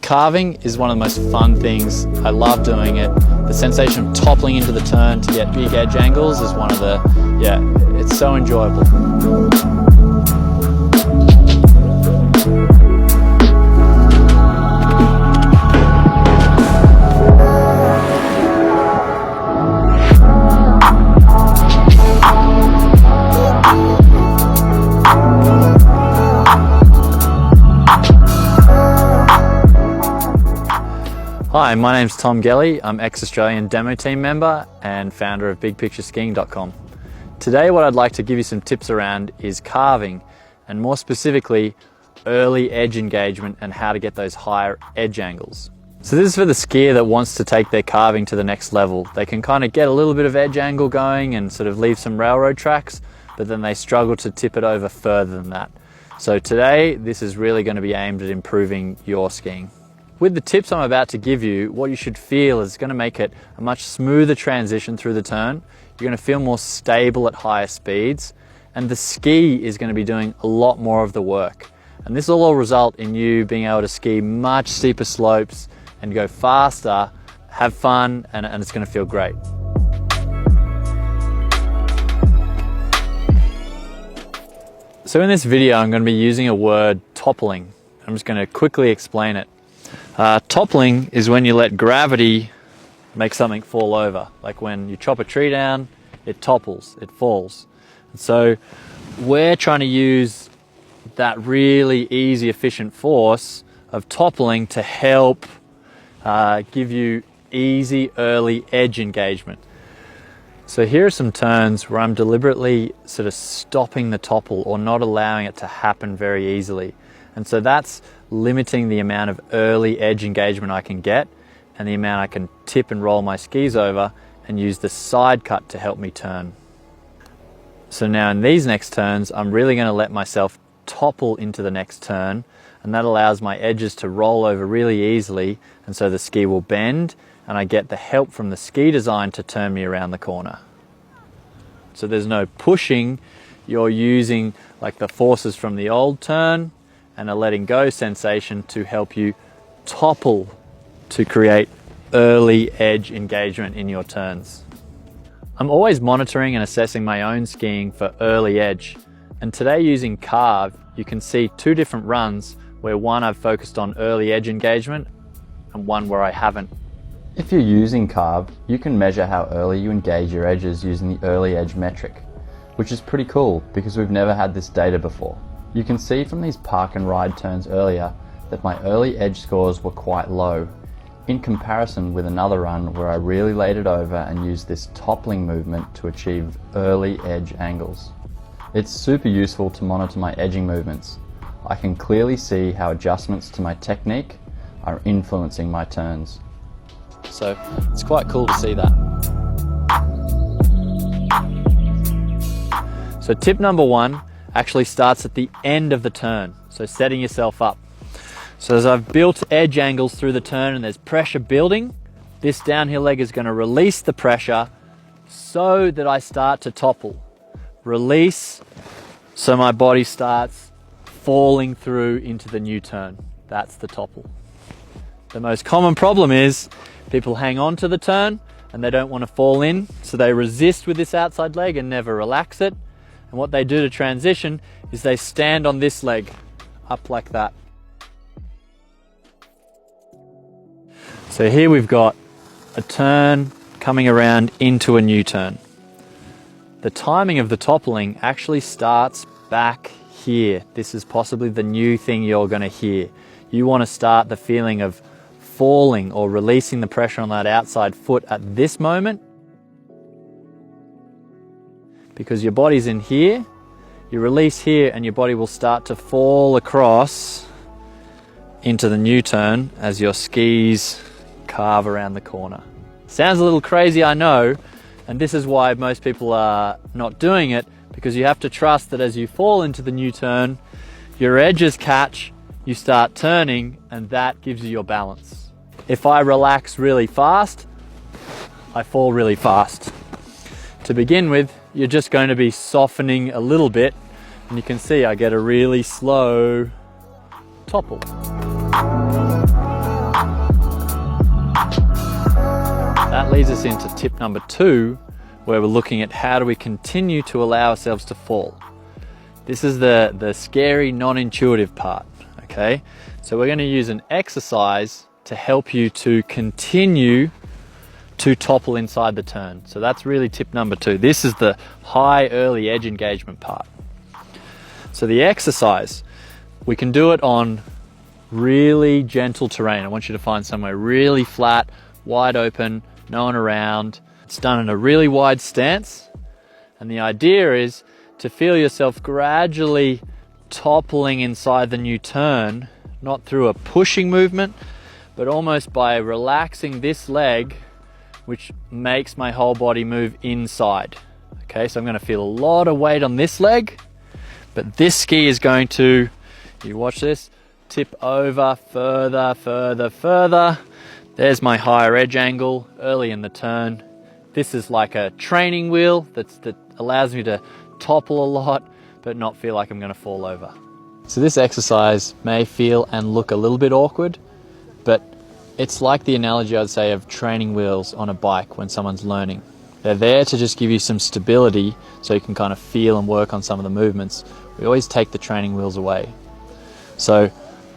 Carving is one of the most fun things. I love doing it. The sensation of toppling into the turn to get big edge angles is one of the, it's so enjoyable. Hi, my name's Tom Gelly. I'm ex-Australian demo team member and founder of BigPictureSkiing.com. Today what I'd like to give you some tips around is carving, and more specifically early edge engagement and how to get those higher edge angles. So this is for the skier that wants to take their carving to the next level. They can kind of get a little bit of edge angle going and sort of leave some railroad tracks, but then they struggle to tip it over further than that. So today this is really going to be aimed at improving your skiing. With the tips I'm about to give you, what you should feel is going to make it a much smoother transition through the turn. You're going to feel more stable at higher speeds, and the ski is going to be doing a lot more of the work. And this will all result in you being able to ski much steeper slopes and go faster, have fun, and it's going to feel great. So in this video, I'm going to be using a word, toppling. I'm just going to quickly explain it. Toppling is when you let gravity make something fall over. Like when you chop a tree down, it topples, it falls. And so we're trying to use that really easy, efficient force of toppling to help give you easy, early edge engagement. So here are some turns where I'm deliberately sort of stopping the topple or not allowing it to happen very easily. And so that's limiting the amount of early edge engagement I can get and the amount I can tip and roll my skis over and use the side cut to help me turn. So now in these next turns, I'm really going to let myself topple into the next turn, and that allows my edges to roll over really easily, and so the ski will bend and I get the help from the ski design to turn me around the corner. So there's no pushing, you're using like the forces from the old turn and a letting go sensation to help you topple to create early edge engagement in your turns. I'm always monitoring and assessing my own skiing for early edge, and today using Carve, you can see two different runs where one I've focused on early edge engagement and one where I haven't. If you're using Carve, you can measure how early you engage your edges using the early edge metric, which is pretty cool because we've never had this data before. You can see from these park and ride turns earlier that my early edge scores were quite low, in comparison with another run where I really laid it over and used this toppling movement to achieve early edge angles. It's super useful to monitor my edging movements. I can clearly see how adjustments to my technique are influencing my turns. So it's quite cool to see that. So tip number one actually starts at the end of the turn, so setting yourself up. So as I've built edge angles through the turn and there's pressure building, this downhill leg is going to release the pressure so that I start to topple. Release, so my body starts falling through into the new turn. That's the topple. The most common problem is people hang on to the turn and they don't want to fall in, so they resist with this outside leg and never relax it. And what they do to transition is they stand on this leg up like that. So here we've got a turn coming around into a new turn. The timing of the toppling actually starts back here. This is possibly the new thing you're going to hear. You want to start the feeling of falling or releasing the pressure on that outside foot at this moment, because your body's in here, you release here and your body will start to fall across into the new turn as your skis carve around the corner. Sounds a little crazy, I know, and this is why most people are not doing it, because you have to trust that as you fall into the new turn, your edges catch, you start turning, and that gives you your balance. If I relax really fast, I fall really fast. To begin with, you're just going to be softening a little bit, and you can see I get a really slow topple. leads us into tip number 2, where we're looking at how do we continue to allow ourselves to fall. This is the scary, non-intuitive part, okay? So we're going to use an exercise to help you to continue to topple inside the turn. So that's really tip number 2. This is the high early edge engagement part. So the exercise, we can do it on really gentle terrain. I want you to find somewhere really flat, wide open, no one around. It's done in a really wide stance, and the idea is to feel yourself gradually toppling inside the new turn, not through a pushing movement, but almost by relaxing this leg, which makes my whole body move inside. Okay, so I'm going to feel a lot of weight on this leg, but this ski is going to, you watch this, tip over further, further, further. There's my higher edge angle early in the turn. This is like a training wheel that allows me to topple a lot, but not feel like I'm going to fall over. So this exercise may feel and look a little bit awkward, but it's like the analogy I'd say of training wheels on a bike when someone's learning. They're there to just give you some stability so you can kind of feel and work on some of the movements. We always take the training wheels away. So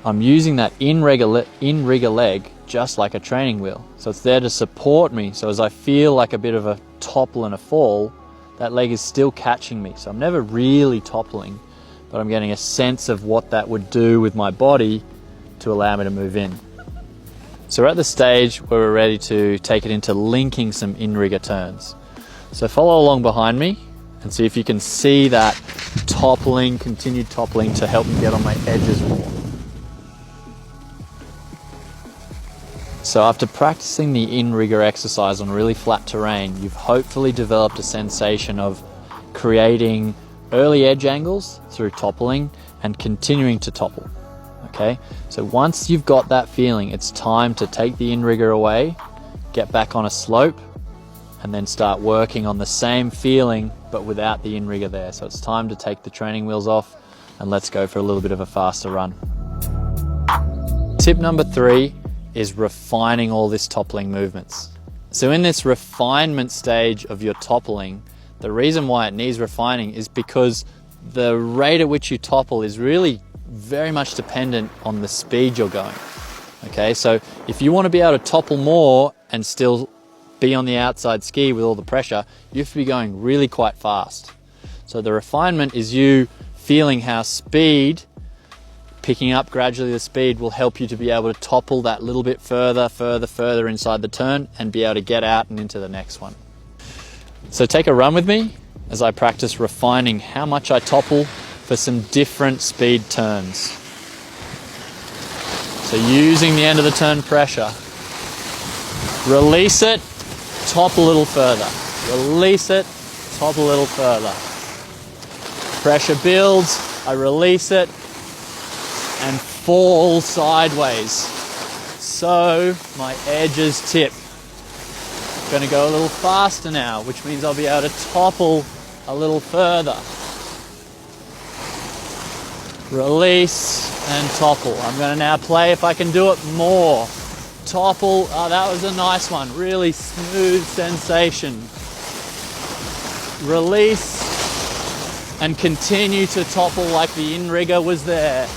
I'm using that in-rigger leg just like a training wheel. So it's there to support me. So as I feel like a bit of a topple and a fall, that leg is still catching me. So I'm never really toppling, but I'm getting a sense of what that would do with my body to allow me to move in. So we're at the stage where we're ready to take it into linking some in-rigger turns. So follow along behind me and see if you can see that toppling, continued toppling to help me get on my edges more. So after practicing the in-rigger exercise on really flat terrain, you've hopefully developed a sensation of creating early edge angles through toppling and continuing to topple. Okay, so once you've got that feeling, it's time to take the in-rigger away, get back on a slope, and then start working on the same feeling but without the in-rigger there. So it's time to take the training wheels off and let's go for a little bit of a faster run. Tip number 3 is refining all this toppling movements. So in this refinement stage of your toppling, the reason why it needs refining is because the rate at which you topple is really very much dependent on the speed you're going. Okay, so if you want to be able to topple more and still be on the outside ski with all the pressure, you have to be going really quite fast. So the refinement is you feeling how speed, picking up gradually the speed, will help you to be able to topple that little bit further, further inside the turn and be able to get out and into the next one. So take a run with me as I practice refining how much I topple for some different speed turns. So using the end of the turn pressure, release it, topple a little further. Release it, topple a little further. Pressure builds, I release it, and fall sideways. So my edges tip. Going to go a little faster now, which means I'll be able to topple a little further. Release and topple. I'm going to now play if I can do it more. Topple, oh, that was a nice one. Really smooth sensation. Release and continue to topple like the in-rigger was there.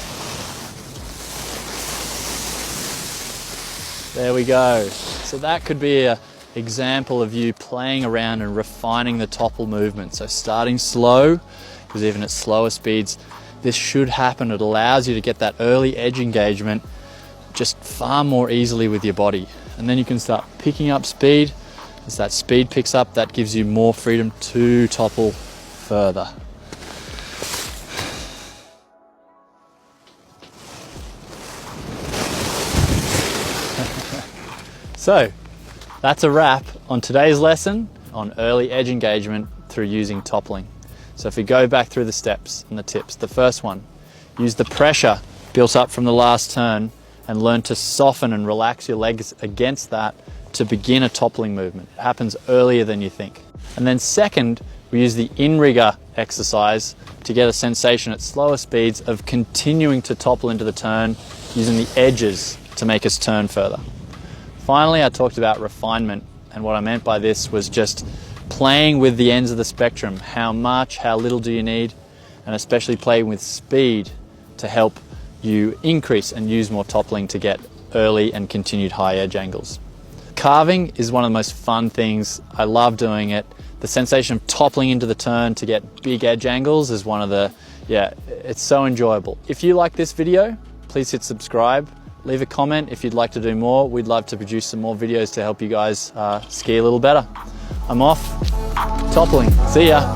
There we go. So that could be an example of you playing around and refining the topple movement. So starting slow, because even at slower speeds, this should happen. It allows you to get that early edge engagement just far more easily with your body. And then you can start picking up speed. As that speed picks up, that gives you more freedom to topple further. So that's a wrap on today's lesson on early edge engagement through using toppling. So if we go back through the steps and the tips, the first one, use the pressure built up from the last turn and learn to soften and relax your legs against that to begin a toppling movement. It happens earlier than you think. And then second, we use the in-rigger exercise to get a sensation at slower speeds of continuing to topple into the turn using the edges to make us turn further. Finally, I talked about refinement And what I meant by this was just playing with the ends of the spectrum. How much, how little do you need? And especially playing with speed to help you increase and use more toppling to get early and continued high edge angles. Carving is one of the most fun things. I love doing it. The sensation of toppling into the turn to get big edge angles is one of the, it's so enjoyable. If you like this video, please hit subscribe. Leave a comment if you'd like to do more. We'd love to produce some more videos to help you guys ski a little better. I'm off. Toppling. See ya.